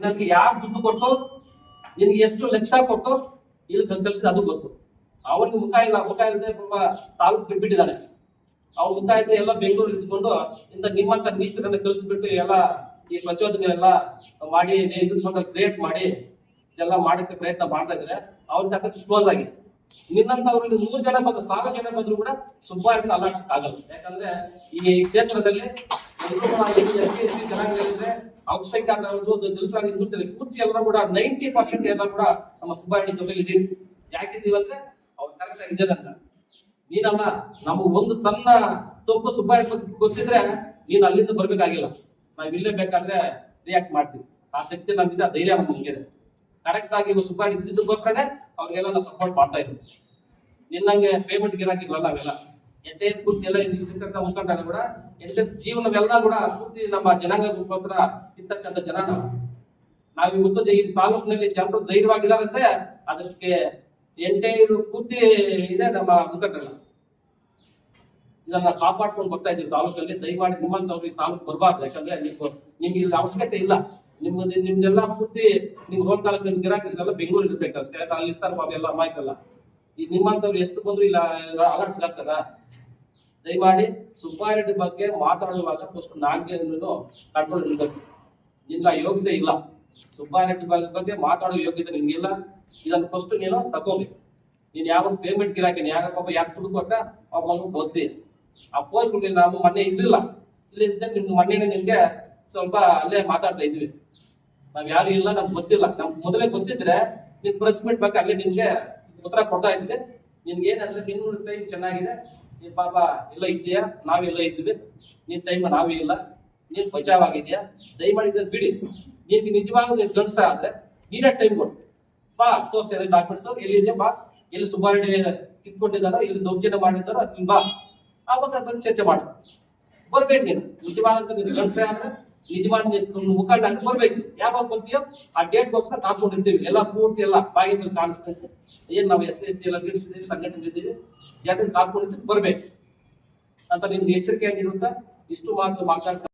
ನನಗೆ ಯಾರು ದುಡ್ಡು ಕೊಟ್ಟು ನಿನಗೆ ಎಷ್ಟು ಲಕ್ಷ ಕೊಟ್ಟು ಇಲ್ಲಿ ಕಲಿಸಿದ ಅದು ಗೊತ್ತು. ಅವನಿಗೆ ಮುಖ ಇಲ್ಲದೆ ಪಾಪ ತಾಲೂಕು ಬಿಟ್ಬಿಟ್ಟಿದ್ದಾನೆ. ಅವ್ನ ಮುಖ ಇದ್ದೆ ಎಲ್ಲ ಬೆಂಗಳೂರು ಇದ್ಕೊಂಡು ಇಂಥ ನಿಮ್ಮಂತ ನೀಚರನ್ನ ಕಲಿಸ್ಬಿಟ್ಟು ಎಲ್ಲ ಈ ಪ್ರಚೋದನೆಲ್ಲ ಮಾಡಿ ಇದು ಸ್ವಲ್ಪ ಕ್ರಿಯೇಟ್ ಮಾಡಿ ಇದೆಲ್ಲ ಮಾಡಕ್ಕೆ ಪ್ರಯತ್ನ ಮಾಡ್ತಾ ಇದ್ರೆ ಅವ್ರ ಕತೆ ಕ್ಲೋಸ್ ಆಗಿ ನಿನ್ನಂತವ್ರು 100 ಜನ ಬಂದು 1000 ಜನ ಬಂದ್ರು ಕೂಡ ಸುಬ್ಬಾರನ್ನ ಅಲ್ಲಾಡ್ಸಕ್ ಆಗಲ್ಲ. ಯಾಕಂದ್ರೆ ಈ ಕ್ಷೇತ್ರದಲ್ಲಿ ಚೆನ್ನಾಗಿದ್ರೆ ಅಲ್ಪಸಂಖ್ಯಾತರದ್ದು ದಲಿತರಾಗಿ ಹಿಂದುಳಿದ ಪೂರ್ತಿ ಎಲ್ಲ ಕೂಡ 90% ಎಲ್ಲ ಕೂಡ ನಮ್ಮ ಸುಬ್ಬಾರಣ್ಣ ಜೊತೆಲಿ ಇದೀವಿ. ಯಾಕಿದ್ದೀವಿ ಅಂದ್ರೆ ಅವ್ರು ಕರೆಕ್ಟ್ ಆಗಿ ಇದ್ದಾರಂತ. ನೀನಲ್ಲ, ನಮಗೆ ಒಂದು ಸಣ್ಣ ತಪ್ಪು ಸುಬ್ಬಾರಣ್ಣ ಗೊತ್ತಿದ್ರೆ ನೀನು ಅಲ್ಲಿಂದ ಬರ್ಬೇಕಾಗಿಲ್ಲ. ನಾವ್ ಇಲ್ಲೇ ಬೇಕಾದ್ರೆ ರಿಯಾಕ್ಟ್ ಮಾಡ್ತೀವಿ. ಆ ಶಕ್ತಿ ನಮ್ಮಿದೆ, ಆ ಧೈರ್ಯ ನಮ್ಗೆ ಕರೆಕ್ಟ್ ಆಗಿ ಸುಬ್ಬಾರಣ್ಣ ಇದ್ದಿದ್ದಕ್ಕೋಸ್ಕರನೇ ಅವ್ರಿಗೆಲ್ಲ ನಾವು ಸಪೋರ್ಟ್ ಮಾಡ್ತಾ ಇದ್ವಿ. ನಿನ್ನಂಗೆ ಪೇಮೆಂಟ್ ಗಿರಾಕಿಗಳಲ್ಲ ಅವೆಲ್ಲ ಎಂಟೇ ಪೂರ್ತಿ ಎಲ್ಲ ಇರ್ತಕ್ಕಂಥ ಮುಖಂಡರ ಕೂಡ ಎಂಟೇ ಜೀವನವೆಲ್ಲ ಕೂಡ ಪೂರ್ತಿ ನಮ್ಮ ಜನಾಂಗಕ್ಕೋಸ್ಕರ ಇರ್ತಕ್ಕಂಥ ಜನ ನಾವು ಇವತ್ತು ಈ ತಾಲೂಕಿನಲ್ಲಿ ಜನರು ಧೈರ್ಯವಾಗಿದ್ದಾರೆ ಅಂದ್ರೆ ಅದಕ್ಕೆ ಎಂಟೇ ಪೂರ್ತಿ ಇದೆ ನಮ್ಮ ಮುಖಂಡರಲ್ಲ. ಇದನ್ನ ಕಾಪಾಡ್ಕೊಂಡು ಬರ್ತಾ ಇದ್ದೀವಿ ತಾಲೂಕಲ್ಲಿ. ದಯಮಾಡಿ ನಿಮ್ಮಂತವ್ರು ಈ ತಾಲೂಕು ಬರಬಾರ್ದು. ಯಾಕಂದ್ರೆ ನಿಮ್ಗೆ ಇಲ್ಲಿ ಅವಶ್ಯಕತೆ ಇಲ್ಲ. ನಿಮ್ದೆಲ್ಲ ಪೂರ್ತಿ ನಿಮ್ ರೋಡ್ ತಾಲೂಕು ನಿಮ್ ಗಿರಾಕಿಲ್ಲ ಬೆಂಗಳೂರು ಇರ್ಬೇಕಷ್ಟೇ. ಅಲ್ಲಿ ಇರ್ತಾರೆ ಬಾಬು ಎಲ್ಲ ಅಮಾಯಕಲ್ಲ. ಈ ನಿಮ್ಮಂತವ್ರು ಎಷ್ಟು ಬಂದ್ರು ಇಲ್ಲ ಅಲರ್ಟ್ಸ್ಗಾಗ್ತದ. ದಯಮಾಡಿ ಸುಬ್ಬಾರೆಡ್ಡಿ ಬಗ್ಗೆ ಮಾತಾಡುವಾಗ ಫಸ್ಟ್ ನಾಲ್ಗೆಯನ್ನು ಕಂಟ್ರೋಲ್ ಇರಬೇಕು. ನಿನ್ನ ಯೋಗ್ಯತೆ ಇಲ್ಲ. ಸುಬ್ಬಾರೆಡ್ಡಿ ಬಗ್ಗೆ ಮಾತಾಡೋ ಯೋಗ್ಯತೆ ನಿಮ್ಗಿಲ್ಲ. ಇದನ್ನು ಫಸ್ಟ್ ನೀನು ತಗೋಬೇಕು. ನೀನ್ ಯಾವಾಗ ಪೇಮೆಂಟ್ ಗಿರಾಕಿನ ಯಾಕಪ್ಪ ಯಾಕೆ ದುಡ್ಡು ಕೊಟ್ಟ ಅವ್ ಮಗು ಗೊತ್ತಿ. ಆ ಫೋನ್ ನಾವು ಮೊನ್ನೆ ಇರ್ಲಿಲ್ಲ. ಇಲ್ಲಿ ನಿಮ್ಗೆ ಮೊನ್ನೆ ನಿಮ್ಗೆ ಸ್ವಲ್ಪ ಅಲ್ಲೇ ಮಾತಾಡ್ತಾ ಇದ್ವಿ. ನಾವ್ ಯಾರು ಇಲ್ಲ, ನಮ್ಗೆ ಗೊತ್ತಿಲ್ಲ. ನಮ್ಗೆ ಮೊದಲೇ ಗೊತ್ತಿದ್ರೆ ನಿನ್ ಪ್ರೆಸ್ ಮೀಟ್ ಬಗ್ಗೆ ಅಲ್ಲೇ ನಿಮ್ಗೆ ಉತ್ತರ ಕೊಡ್ತಾ ಇದ್ವಿ. ನಿನ್ಗೆ ಏನಂದ್ರೆ ನಿನ್ನ ಟೈಮ್ ಚೆನ್ನಾಗಿದೆ, ನೀನ್ ಪಾಪ ಎಲ್ಲ ಇದೆಯಾ, ನಾವೆಲ್ಲ ಇದ್ವಿ, ನಿನ್ ಟೈಮ್ ನಾವೇ ಇಲ್ಲ, ನೀನ್ ಬಚಾವ್ ಆಗಿದ್ಯಾ, ದಯಮಾಡಿ ಬಿಡಿ. ನಿನ್ಗೆ ನಿಜವಾಗ ನೀನ್ ಗಂಡಸ ಆದ್ರೆ ನೀನೇ ಟೈಮ್ ಕೊಡು. ಬಾ ತೋರ್ಸ ಡಾಕ್ಯುಮೆಂಟ್ಸ್ ಎಲ್ಲಿದೆ, ಬಾ ಎಲ್ಲಿ ಸುಬ್ಬಾರೆಡ್ಡಿ ಕಿತ್ಕೊಂಡಿದ್ದಾರೋ, ಎಲ್ಲಿ ದೌರ್ಜನ್ಯ ಮಾಡಿದ್ದಾರೋ ಅಲ್ಲಿ ಬಾ. ಆವಾಗ ಬಂದು ಚರ್ಚೆ ಮಾಡು. ಬರ್ಬೇಕು ನೀನು ನಿಜವಾದಂತ ನೀನು ಗಂಡಸ ಆದ್ರೆ ನಿಜವಾದ ಮುಖಂಡ ಅಂತ ಬರ್ಬೇಕು. ಯಾವಾಗ ಬರ್ತೀಯೋ ಆ ಡೇಟ್ಗೋಸ್ಕರ ಕಾತ್ಕೊಂಡಿರ್ತೀವಿ. ಎಲ್ಲ ಪೂರ್ತಿ ಎಲ್ಲ ಬಾಗಿನ ಕಾನ್ಸ್ಟೆನ್ಸ್ ಏನ್ ನಾವು SC ಎಲ್ಲ ನಿಲ್ಲಿಸಿದೀವಿ, ಸಂಘಟನೆ ಇದ್ದೀವಿ, ಜನರಿಗೆ ಕಾತ್ಕೊಂಡಿರ್ತೀವಿ, ಬರ್ಬೇಕು ಅಂತ ನಿಮ್ಗೆ ಎಚ್ಚರಿಕೆ ಆಗಿರುತ್ತಾ. ಇಷ್ಟು ಮಾತು ಮಾತಾಡ್ತಾ